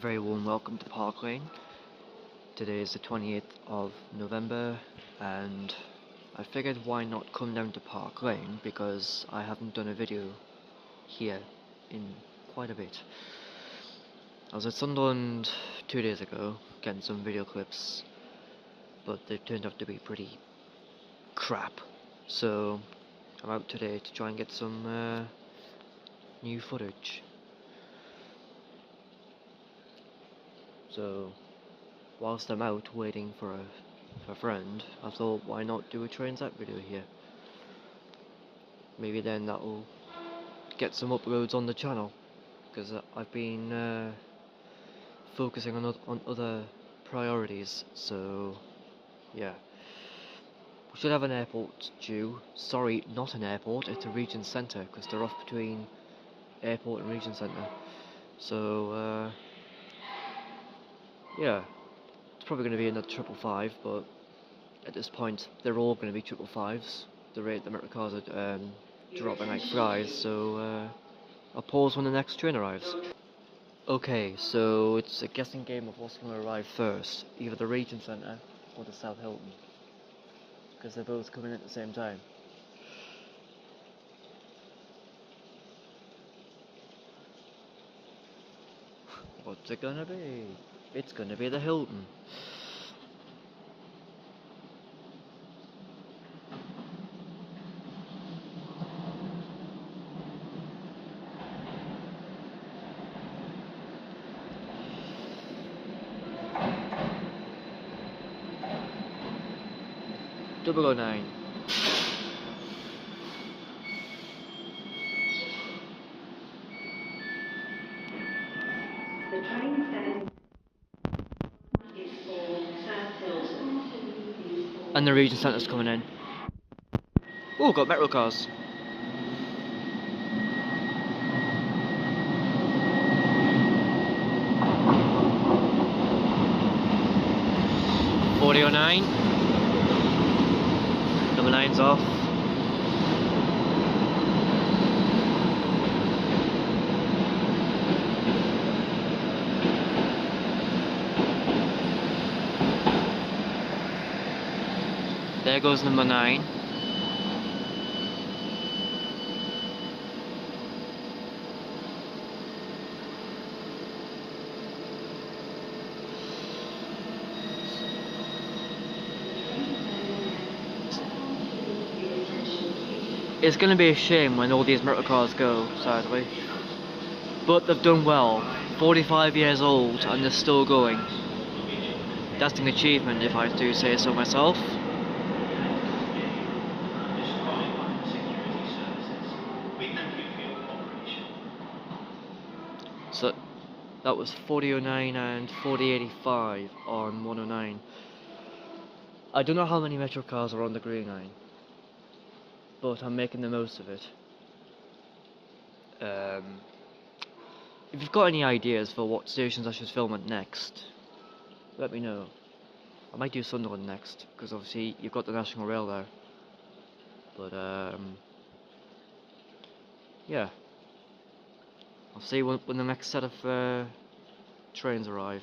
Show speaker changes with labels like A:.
A: very warm welcome to Park Lane. Today is the 28th of November and I figured why not come down to Park Lane because I haven't done a video here in quite a bit. I was at Sunderland 2 days ago getting some video clips, but they turned out to be pretty crap, so I'm out today to try and get some new footage. So whilst I'm out waiting for a friend, I thought why not do a Transat video here. Maybe then that'll get some uploads on the channel, because I've been focusing on other priorities, so yeah. We should have an airport due. Sorry, not an airport, it's a region centre, because they're off between airport and region centre. So yeah, it's probably going to be another 555, but at this point they're all going to be 555s. The rate the metric cars are dropping like flies, so I'll pause when the next train arrives. Okay, so it's a guessing game of what's going to arrive first, either the region centre or the Southfield, because they're both coming at the same time. What's it gonna be? It's gonna be the Hilton. Double 09.
B: The train says it's for Southfield.
A: And the region centre's coming in. Oh, got metro cars. .4009. Number 9's off. There goes number 9. It's going to be a shame when all these motor cars go, sadly. But they've done well. 45 years old and they're still going. That's an achievement, if I do say so myself. So that was 4009 and 4085 on 109. I don't know how many metro cars are on the Green Line, but I'm making the most of it. If you've got any ideas for what stations I should film at next, let me know. I might do Sunderland next, because obviously you've got the National Rail there. But yeah, I'll see when the next set of trains arrive.